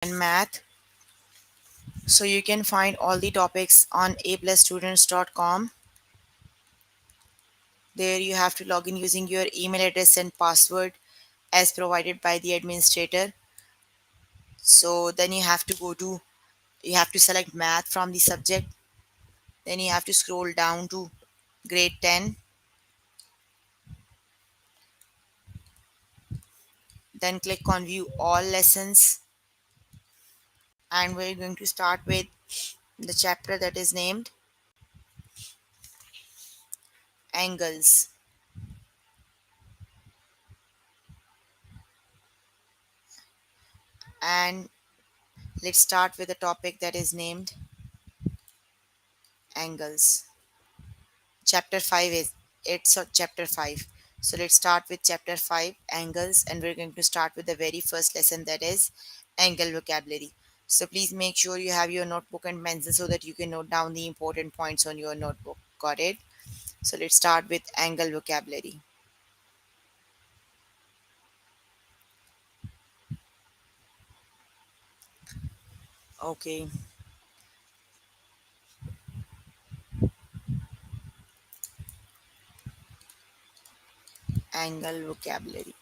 and math. So you can find all the topics on aplusstudents.com. There you have to log in using your email address and password as provided by the administrator. So then you have to select math from the subject. Then you have to scroll down to grade 10. Then click on view all lessons. And we're going to start with the chapter that is named angles. And let's start with the topic that is named angles. Chapter 5 is it's a chapter 5. So let's start with chapter 5 angles, and we're going to start with the very first lesson, that is angle vocabulary. So please make sure you have your notebook and pencil so that you can note down the important points on your notebook. Got it? So let's start with angle vocabulary. Okay, angle vocabulary.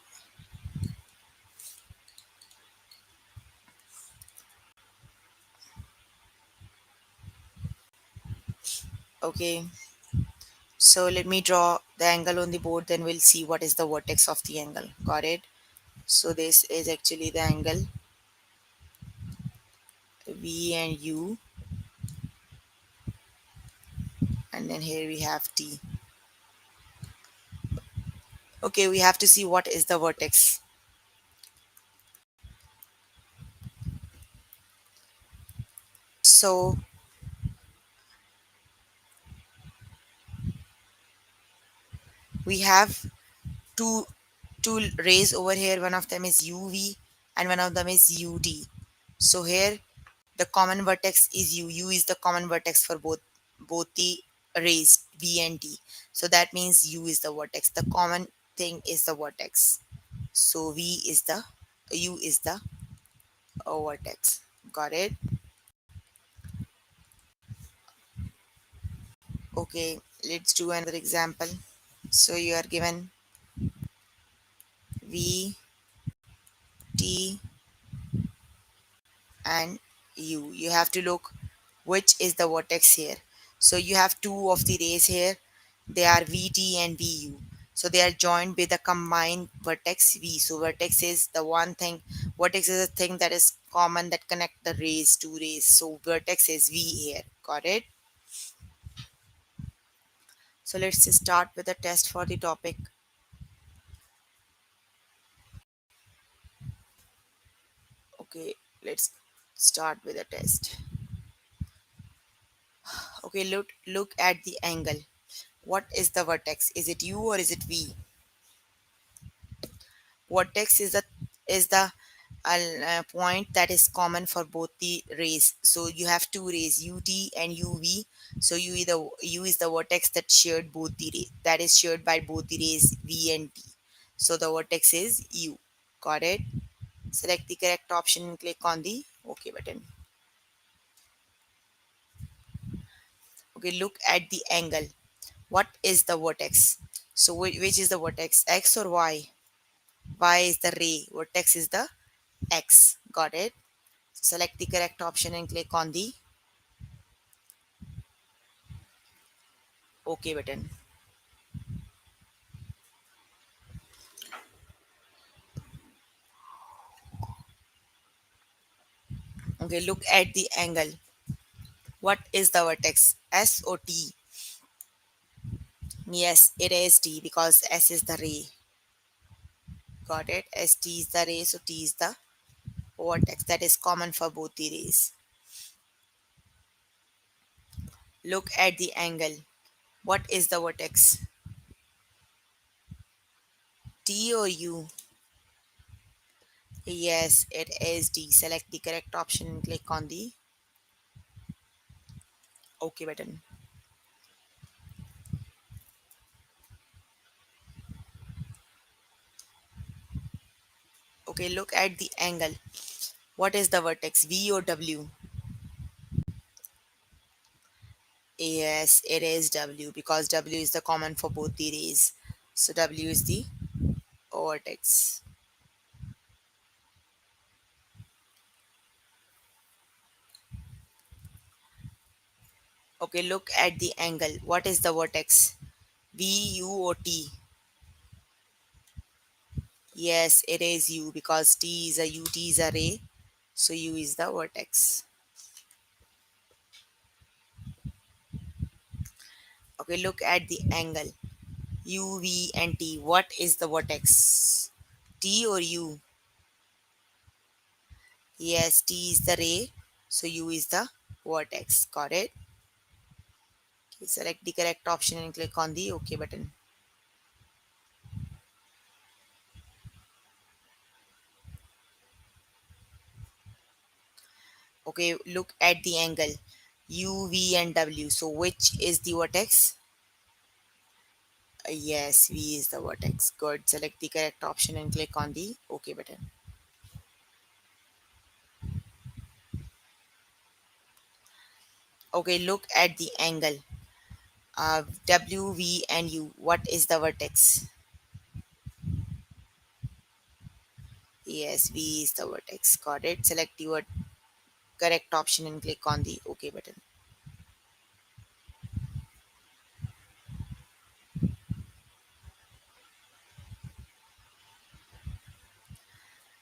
Okay, so let me draw the angle on the board, then we'll see what is the vertex of the angle. Got it? So this is actually the angle V and U, and then here we have T. Okay, we have to see what is the vertex. So we have two two rays over here. One of them is UV and one of them is UT. So here the common vertex is U. U is the common vertex for both the rays V and T. So that means U is the vertex. The common thing is the vertex. So V is the U is the vertex. Got it? Okay, let's do another example. So you are given V, T, and U. You have to look which is the vertex here. So you have two of the rays here. They are VT and VU. So they are joined with a combined vertex V. So vertex is the one thing. Vertex is a thing that is common that connect the rays, two rays. So vertex is V here. Got it? So let's start with a test for the topic. Okay, let's start with a test. Okay, look at the angle. What is the vertex? Is it U or is it V? Vertex is the point that is common for both the rays. So you have two rays, UT and UV. So U is the vertex that shared both the rays, that is shared by both the rays V and T. So the vertex is U. Got it? Select the correct option and click on the OK button. Okay, look at the angle. What is the vertex? So which is the vertex, X or Y? Y is the ray, vertex is the X. Got it? Select the correct option and click on the OK button. Okay, look at the angle. What is the vertex, S or T? Yes, it is T because S is the ray. Got it? S T is the ray, so T is the vertex that is common for both the rays. Look at the angle. What is the vertex, T or U? Yes, it is D. Select the correct option and click on the OK button. Okay, look at the angle. What is the vertex, V or W? Yes, it is W because W is the common for both the rays. So W is the vertex. Okay, look at the angle. What is the vertex? V, U or T? Yes, it is U because T is a U, T is a ray. So U is the vertex. Okay, look at the angle. U, V and T. What is the vertex? T or U? Yes, T is the ray. So U is the vertex. Got it? Okay, select the correct option and click on the OK button. Okay, look at the angle. U, V and W. So which is the vertex? Yes, V is the vertex. Good. Select the correct option and click on the OK button. Okay, look at the angle. W, V, and U. What is the vertex? Yes, V is the vertex. Got it. Select the correct option and click on the OK button.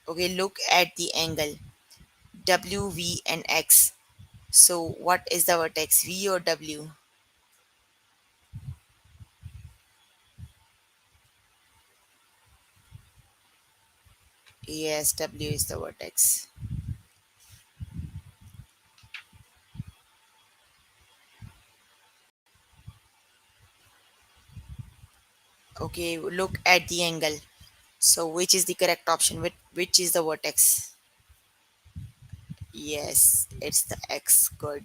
Okay, look at the angle. W, V, and X. So, what is the vertex, V or W? Yes, W is the vertex. Okay, look at the angle. So, which is the correct option? Which is the vertex? Yes, it's the X. Good.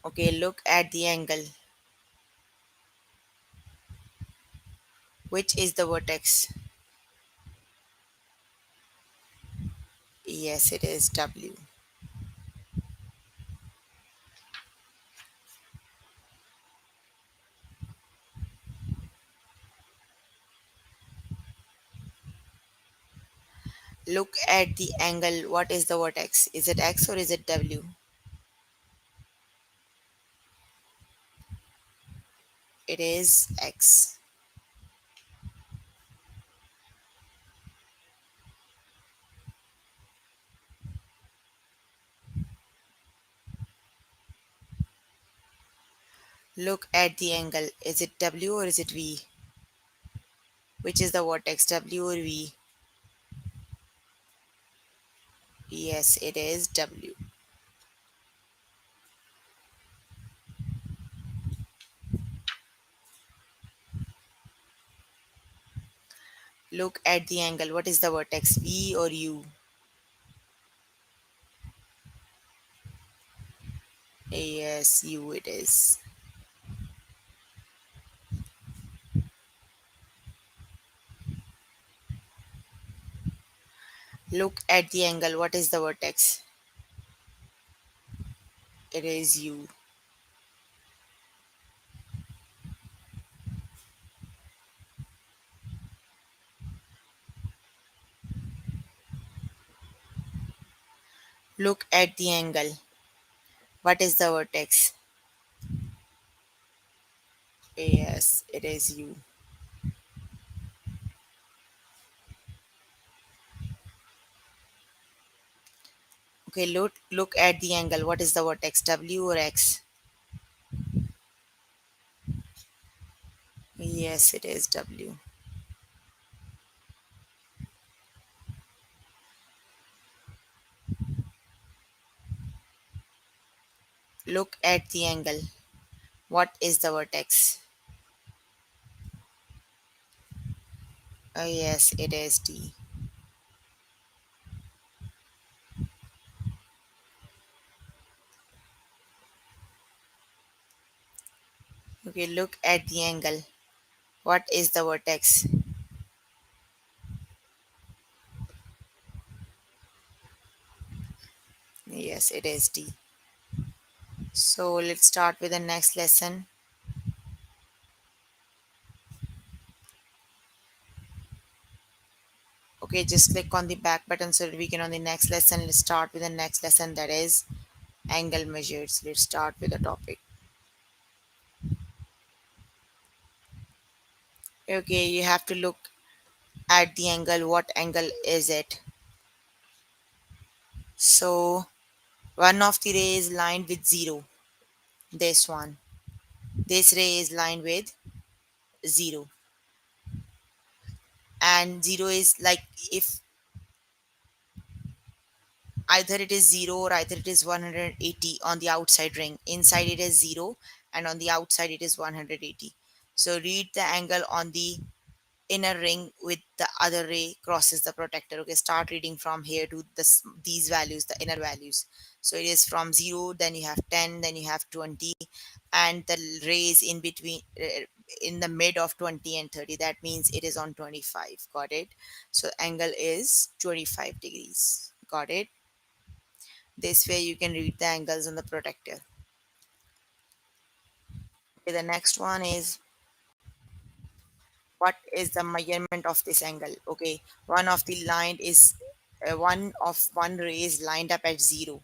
Okay, look at the angle. Which is the vertex? Yes, it is W. Look at the angle. What is the vertex? Is it X or is it W? It is X. Look at the angle. Is it W or is it V? Which is the vertex, W or V? Yes, it is W. Look at the angle. What is the vertex, V or U? Yes, U it is. Look at the angle. What is the vertex? It is U. Look at the angle. What is the vertex? Yes, it is U. Okay, look at the angle. What is the vertex, W or X? Yes, it is W. Look at the angle. What is the vertex? Yes, it is T. Okay, look at the angle. What is the vertex? Yes, it is D. So let's start with the next lesson. Okay, just click on the back button so that we can on the next lesson. Let's start with the next lesson, that is angle measures. Let's start with the topic. Okay, you have to look at the angle. What angle is it? So one of the ray is lined with 0. This one. This ray is lined with 0. And 0 is like, if either it is 0 or either it is 180 on the outside ring. Inside it is 0 and on the outside it is 180. So read the angle on the inner ring with the other ray crosses the protector. Okay, start reading from here to this, these values, the inner values. So it is from 0, then you have 10, then you have 20, and the ray is in between, in the mid of 20 and 30. That means it is on 25. Got it? So angle is 25 degrees. Got it? This way you can read the angles on the protector. Okay, the next one is, what is the measurement of this angle? Okay, one of the line is one ray is lined up at 0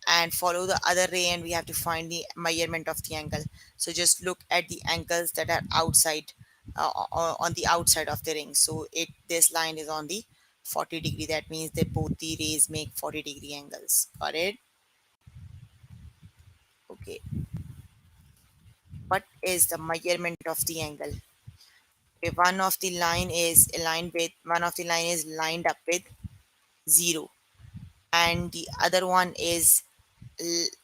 and follow the other ray, and we have to find the measurement of the angle. So just look at the angles that are outside, on the outside of the ring. So it this line is on the 40 degree. That means that both the rays make 40-degree angles. Got it? Okay, what is the measurement of the angle? Okay, one of the line is lined up with 0, and the other one is,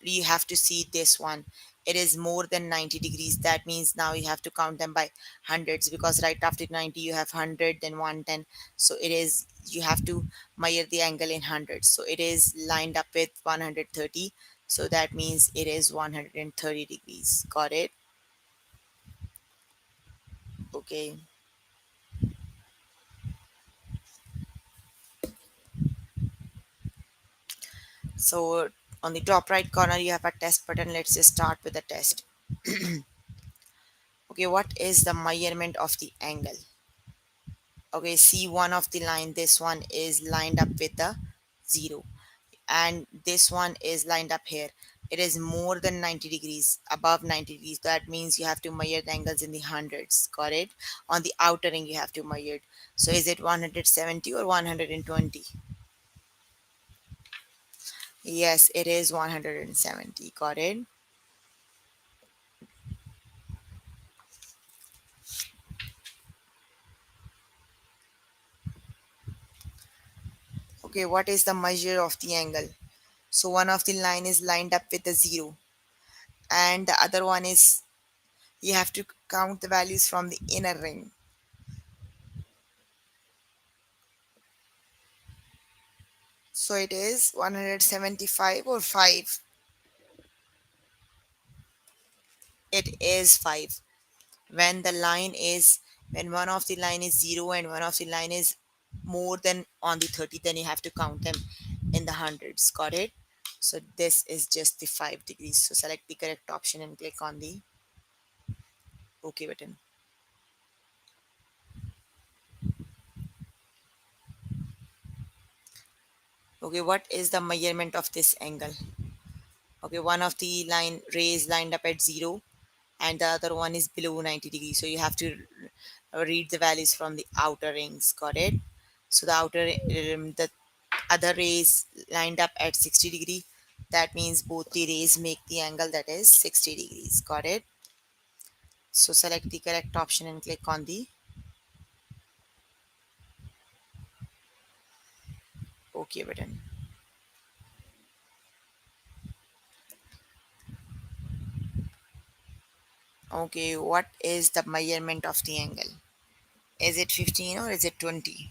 you have to see this one, it is more than 90 degrees. That means now you have to count them by hundreds, because right after 90 you have 100, then 110. So it is, you have to measure the angle in hundreds. So it is lined up with 130, so that means it is 130 degrees. Got it? Okay, so on the top right corner you have a test button. Let's just start with the test. Okay, what is the measurement of the angle? Okay, see one of the line, this one is lined up with the 0, and this one is lined up here. It is more than 90 degrees, above 90 degrees. That means you have to measure the angles in the hundreds. Got it? On the outer ring you have to measure it. So is it 170 or 120? Yes, it is 170. Got it? Okay, what is the measure of the angle? So one of the line is lined up with the 0, and the other one is, you have to count the values from the inner ring. So it is 175 or 5. It is 5. When the line is, when one of the line is 0 and one of the line is more than on the 30, then you have to count them in the hundreds. Got it? So this is just the 5 degrees. So select the correct option and click on the OK button. Okay, what is the measurement of this angle? Okay, one of the line rays lined up at 0 and the other one is below 90 degrees. So you have to read the values from the outer rings. Got it? So the other rays lined up at 60 degree. That means both the rays make the angle, that is 60 degrees. Got it? So select the correct option and click on the OK button. Okay, what is the measurement of the angle? Is it 15 or is it 20?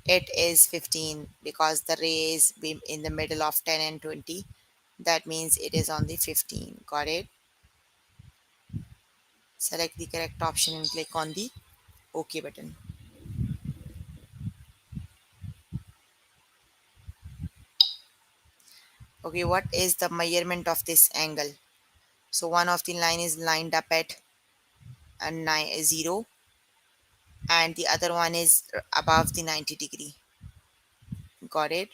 It is 15 because the ray is in the middle of 10 and 20. That means it is on the 15. Got it? Select the correct option and click on the OK button. Okay, what is the measurement of this angle? So one of the line is lined up at a 0, and the other one is above the 90 degree. Got it?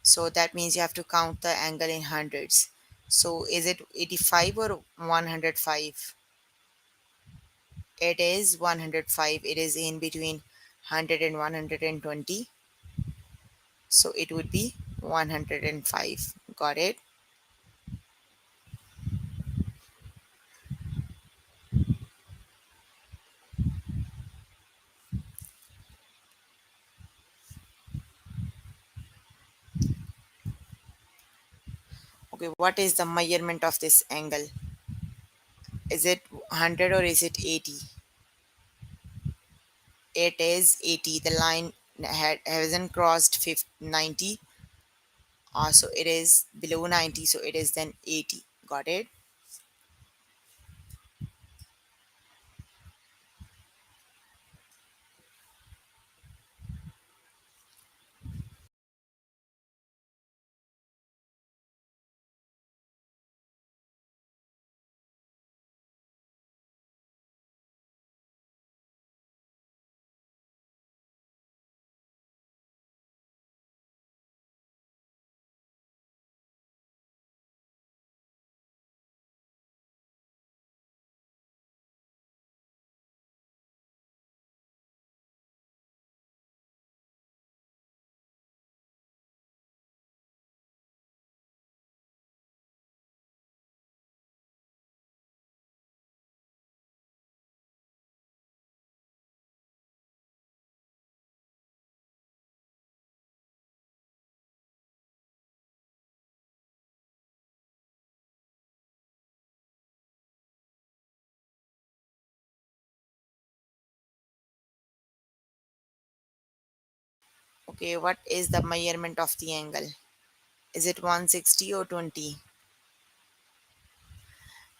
So that means you have to count the angle in hundreds. So is it 85 or 105? It is 105. It is in between 100 and 120. So it would be 105. Got it? Okay, what is the measurement of this angle? Is it 100 or is it 80? It is 80. The line hasn't crossed 50, 90. So it is below 90. So it is then 80. Got it? Okay, what is the measurement of the angle? Is it 160 or 20?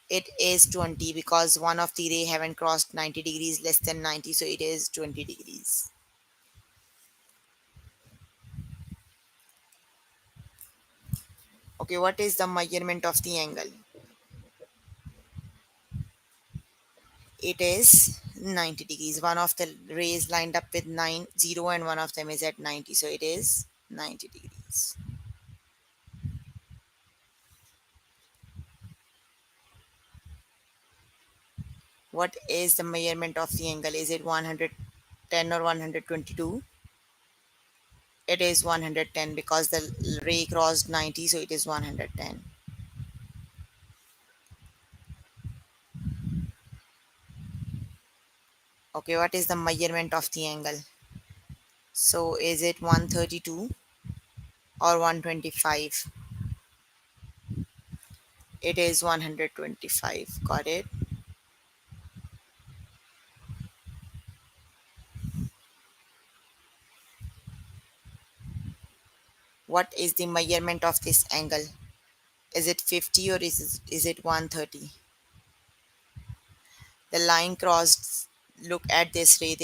It is 20 because one of the ray haven't crossed 90 degrees less than 90, so it is 20 degrees. Okay, what is the measurement of the angle? It is 90 degrees. One of the rays lined up with 0, and one of them is at 90, so it is 90 degrees. What is the measurement of the angle? Is it 110 or 122? It is 110 because the ray crossed 90, so it is 110. Okay, what is the measurement of the angle? So is it 132 or 125? It is 125. Got it? What is the measurement of this angle? Is it 50 or is it 130? The line crossed, look at this ray,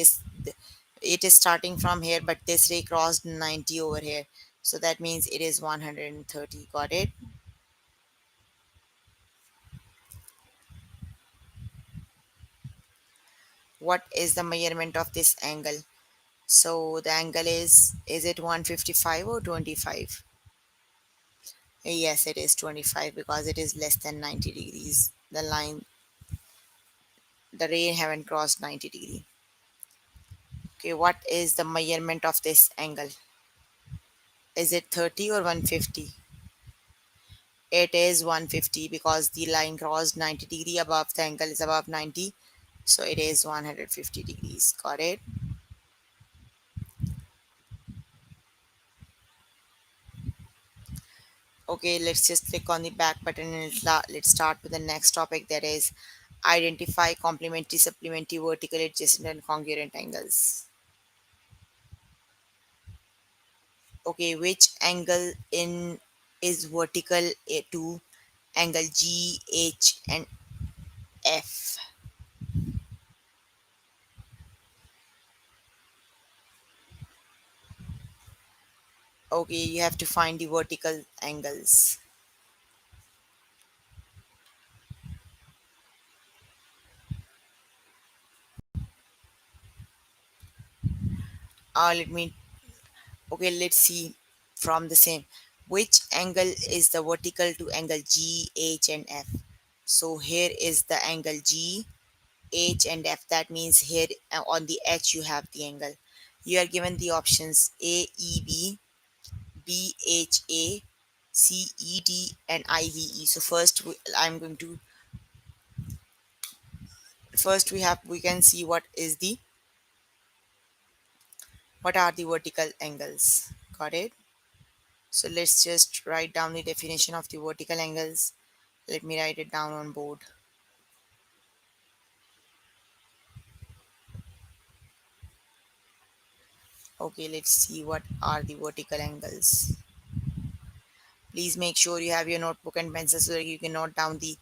it is starting from here, but this ray crossed 90 over here. So that means it is 130. Got it? What is the measurement of this angle? So the angle is it 155 or 25? Yes, it is 25 because it is less than 90 degrees. The ray haven't crossed 90 degree. Okay, what is the measurement of this angle? Is it 30 or 150? It is 150 because the line crossed 90 degree above, the angle is above 90. So it is 150 degrees. Got it? Okay, let's just click on the back button and let's start with the next topic, that is identify complementary, supplementary, vertical, adjacent, and congruent angles. Okay, which angle in is vertical to angle G, H, and F? Okay, you have to find the vertical angles. Let me, okay, let's see from the same. Which angle is the vertical to angle G, H, and F? So here is the angle G, H, and F. That means here on the H you have the angle. You are given the options AEB, BHA, CED, and IVE. So first I'm going to, first we can see what are the vertical angles. Got it? So let's just write down the definition of the vertical angles. Let me write it down on board. Okay, let's see what are the vertical angles. Please make sure you have your notebook and pencil so that you can note down the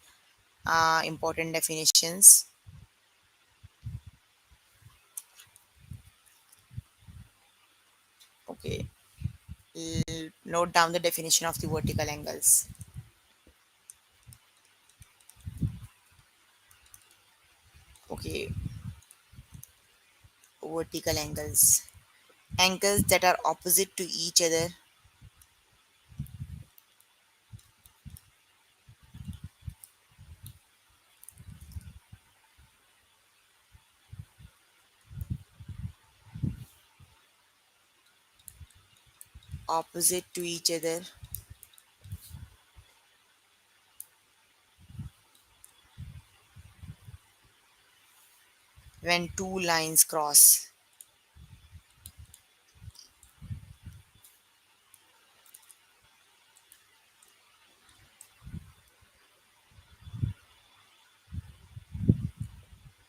important definitions. Okay, note down the definition of the vertical angles. Okay, vertical angles. Angles that are opposite to each other opposite to each other when two lines cross.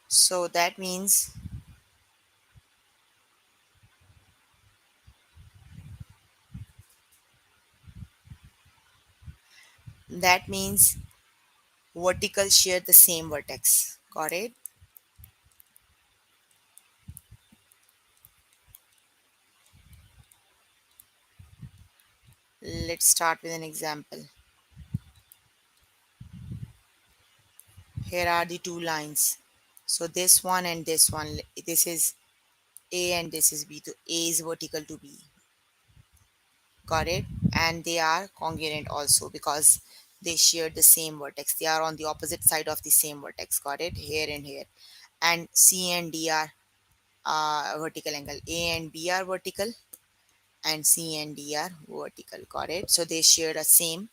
So that means vertical share the same vertex. Got it? Let's start with an example. Here are the two lines. So this one and this one, this is A and this is B. So A is vertical to B. Got it? And they are congruent also because they share the same vertex. They are on the opposite side of the same vertex. Got it? Here and here. And C and D are vertical angle. A and B are vertical and C and D are vertical. Got it? So they share the same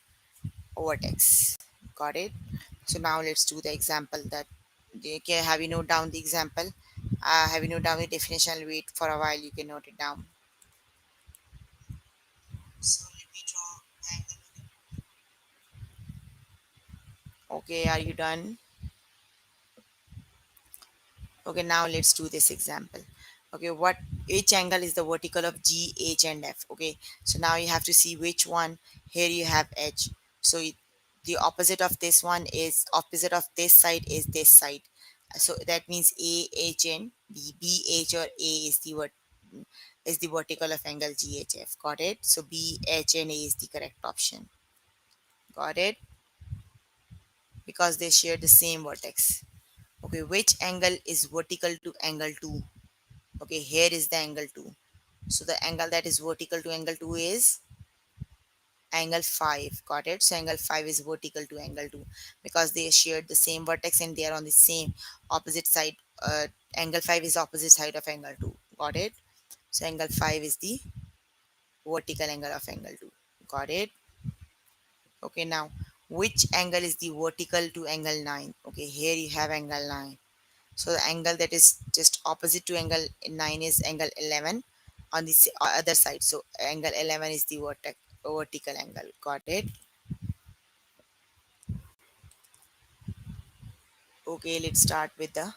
vertex. Got it? So now let's do the example that, okay, have you note down the example? Have you note down the definition? I'll wait for a while. You can note it down. So let me draw angle. Okay, are you done? Okay, now let's do this example. Okay, what which angle is the vertical of G, H, and F? Okay, so now you have to see which one. Here you have H. So the opposite of this one is opposite of this side is this side. So that means A, H, and B. B, H, or A is the vertical of angle G, H, F. Got it? So B, H, and A is the correct option. Got it? Because they share the same vertex. Okay, which angle is vertical to angle 2? Okay, here is the angle 2. So the angle that is vertical to angle 2 is angle 5. Got it? So angle 5 is vertical to angle 2 because they share the same vertex and they are on the same opposite side. Angle 5 is opposite side of angle 2. Got it? So angle 5 is the vertical angle of angle 2. Got it? Okay, now which angle is the vertical to angle 9? Okay, here you have angle 9. So the angle that is just opposite to angle 9 is angle 11 on the other side. So angle 11 is the vertical angle. Got it? Okay, let's start with the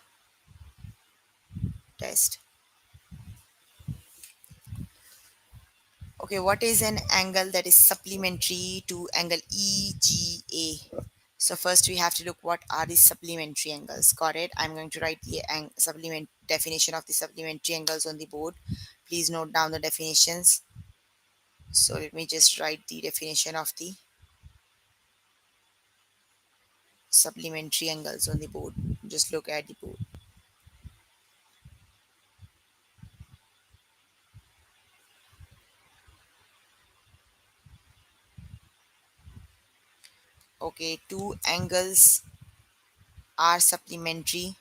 test. Okay, what is an angle that is supplementary to angle EGA? So first we have to look what are the supplementary angles. Got it? I'm going to write the supplement definition of the supplementary angles on the board. Please note down the definitions. So let me just write the definition of the supplementary angles on the board. Just look at the board. Okay, two angles are supplementary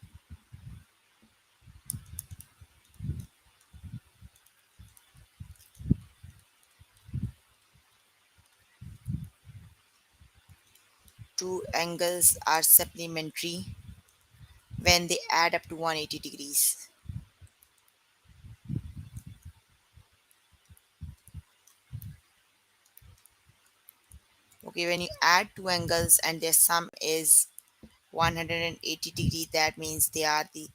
two angles are supplementary when they add up to 180 degrees. Okay, when you add two angles and their sum is 180 degree, that means they are the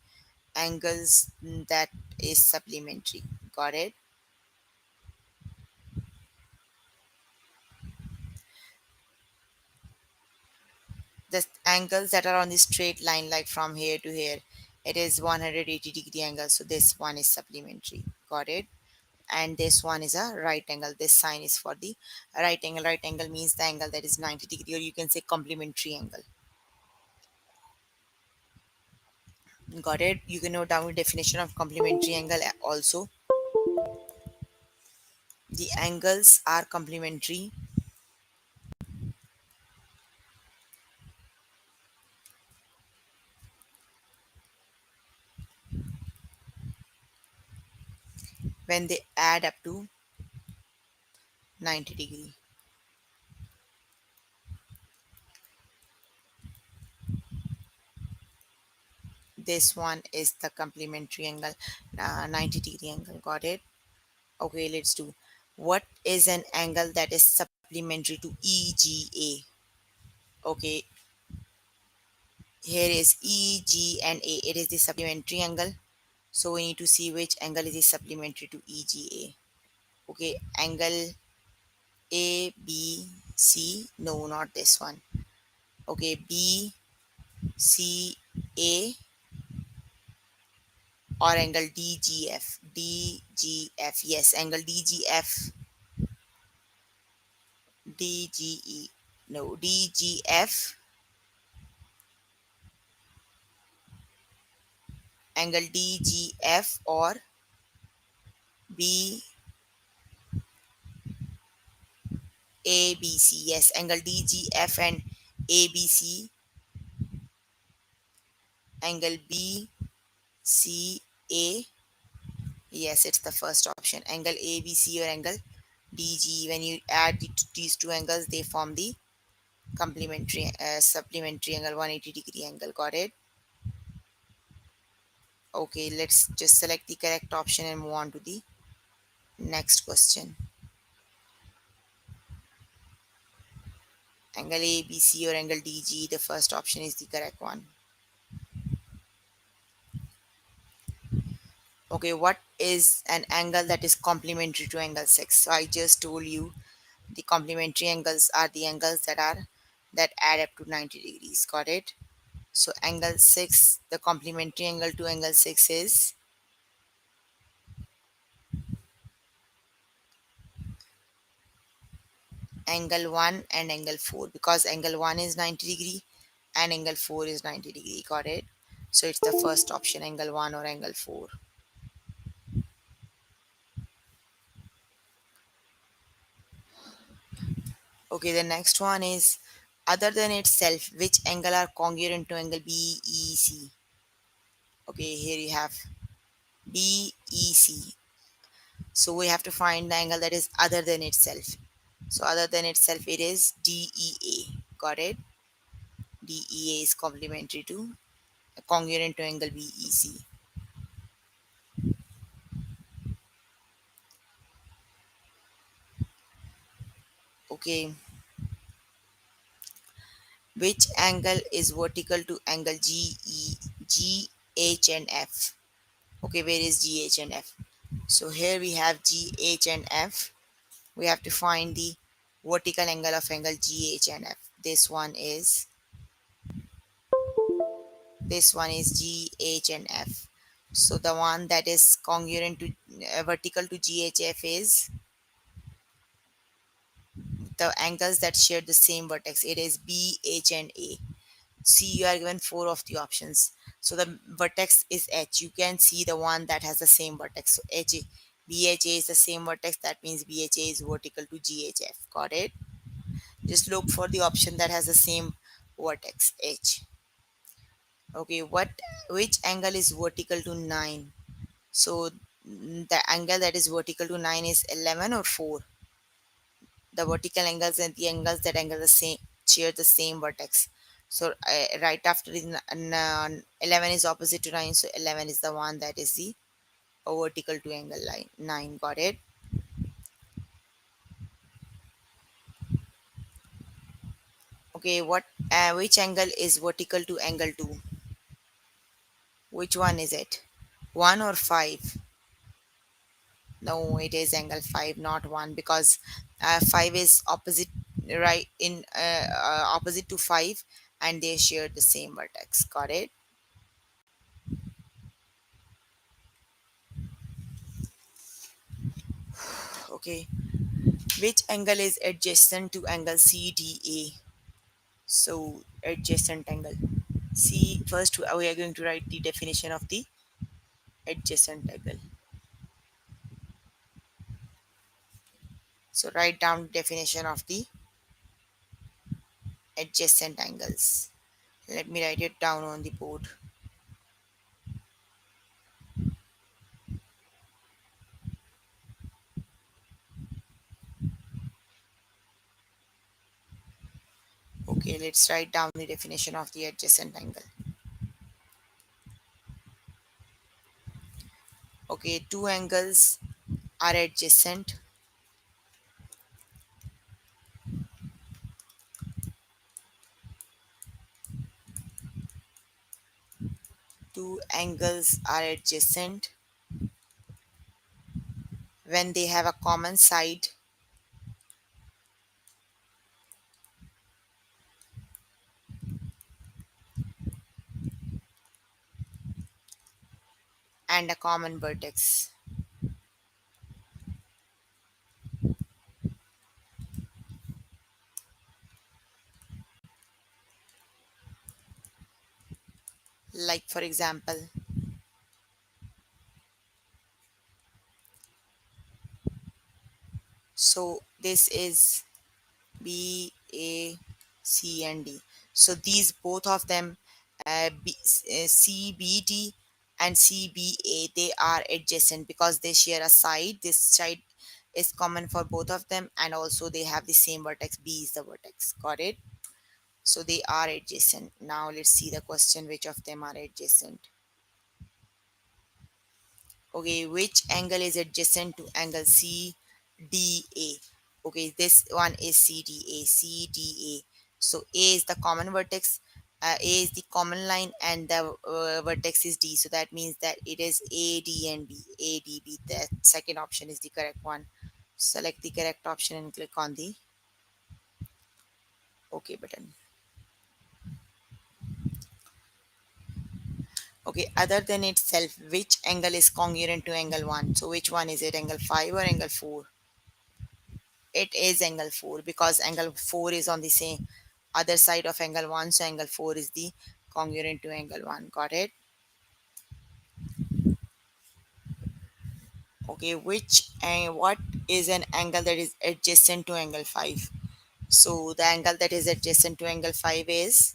angles that is supplementary. Got it? The angles that are on the straight line, like from here to here, it is 180-degree angle, so this one is supplementary. Got it? And this one is a right angle. This sign is for the right angle. Right angle means the angle that is 90 degree, or you can say complementary angle. Got it? You can note down the definition of complementary angle also. The angles are complementary when they add up to 90 degree. This one is the complementary angle, 90-degree angle. Got it? Okay, let's do. What is an angle that is supplementary to EGA? Okay, here is EG and A. It is the supplementary angle. So we need to see which angle is supplementary to EGA. Okay, angle ABC. No, not this one. Okay, BCA or angle DGF. DGF. Yes, angle DGF. DGE. No, DGF. Angle DGF or BABC. Yes, angle DGF and ABC. Angle BCA. Yes, it's the first option. Angle ABC or angle DG. When you add these two angles, they form the complementary, supplementary angle, 180-degree angle. Got it? Okay, let's just select the correct option and move on to the next question. Angle ABC or angle DG, the first option is the correct one. Okay, what is an angle that is complementary to angle 6? So I just told you the complementary angles are the angles that add up to 90 degrees. Got it? So angle 6, the complementary angle to angle 6 is angle 1 and angle 4, because angle 1 is 90 degree and angle 4 is 90 degree. Got it? So it's the first option, angle 1 or angle 4. Okay, the next one is other than itself, which angle are congruent to angle BEC? Okay, here you have BEC. So we have to find the angle that is other than itself. So other than itself, it is DEA. Got it? DEA is complementary to congruent to angle BEC. Okay, which angle is vertical to angle GH and F? Okay, where is GH and F? So here we have GH and F. We have to find the vertical angle of angle GH and F. This one is GH and F. So the one that is congruent to vertical to GHF is the angles that share the same vertex. It is B, H, and A. See, you are given four of the options. So the vertex is H. You can see the one that has the same vertex. So BHA is the same vertex. That means BHA is vertical to GHF. Got it? Just look for the option that has the same vertex edge. Okay, which angle is vertical to 9? So the angle that is vertical to 9 is 11 or 4. The vertical angles and the angles that angle the same share the same vertex. So right after the 11 is opposite to 9, so 11 is the one that is the vertical to angle line 9. Got it? Okay, which angle is vertical to angle 2? Which one is it? 1 or 5? No, it is angle 5, not 1, because 5 is opposite, right, in opposite to 5, and they share the same vertex. Got it? Okay. Which angle is adjacent to angle CDA? So adjacent angle. See, first we are going to write the definition of the adjacent angle. So write down definition of the adjacent angles. Let me write it down on the board. Okay, let's write down the definition of the adjacent angle. Okay, two angles are adjacent. Two angles are adjacent when they have a common side and a common vertex. Like for example, so this is B, A, C, and D. So these both of them, C, B, D, and C, B, A, they are adjacent because they share a side. This side is common for both of them, and also they have the same vertex. B is the vertex. Got it? So they are adjacent. Now let's see the question, which of them are adjacent. Okay, which angle is adjacent to angle CDA? Okay, this one is CDA, CDA. So A is the common vertex, A is the common line, and the vertex is D. So that means that it is AD and B, ADB. The second option is the correct one. Select the correct option and click on the OK button. Okay, other than itself, which angle is congruent to angle 1? So which one is it, angle 5 or angle 4? It is angle 4 because angle 4 is on the same other side of angle 1, so angle 4 is the congruent to angle 1. Got it? Okay, which and what is an angle that is adjacent to angle 5? So the angle that is adjacent to angle 5 is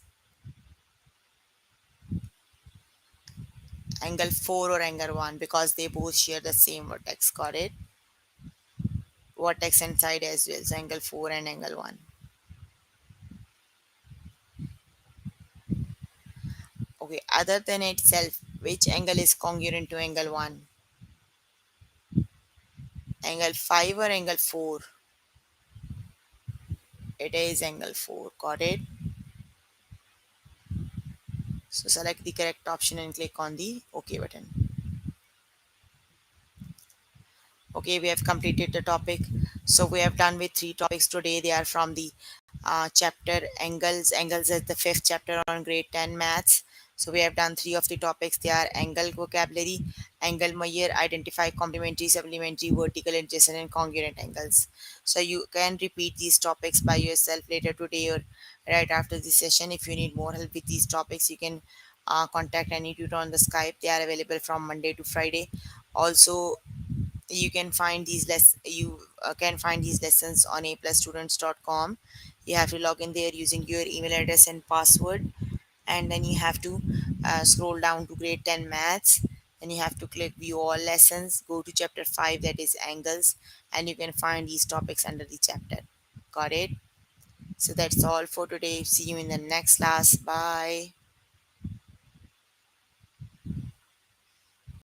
angle 4 or angle 1 because they both share the same vertex. Got it? Vertex and side as well. So angle 4 and angle 1. Okay, other than itself, which angle is congruent to angle 1? Angle 5 or angle 4? It is angle 4. Got it? So select the correct option and click on the OK button. Okay, we have completed the topic. So we have done with three topics today. They are from the chapter angles. Angles is the fifth chapter on grade 10 maths. So we have done three of the topics. They are angle vocabulary, angle measure, identify complementary, supplementary, vertical, adjacent, and congruent angles. So you can repeat these topics by yourself later today or right after the session. If you need more help with these topics, you can contact any tutor on the Skype. They are available from Monday to Friday. Also, you can find these can find these lessons on a plus students.com. You have to log in there using your email address and password, and then you have to scroll down to grade 10 maths, and you have to click view all lessons, go to chapter 5, that is angles, and you can find these topics under the chapter. Got it? So that's all for today. See you in the next class. Bye.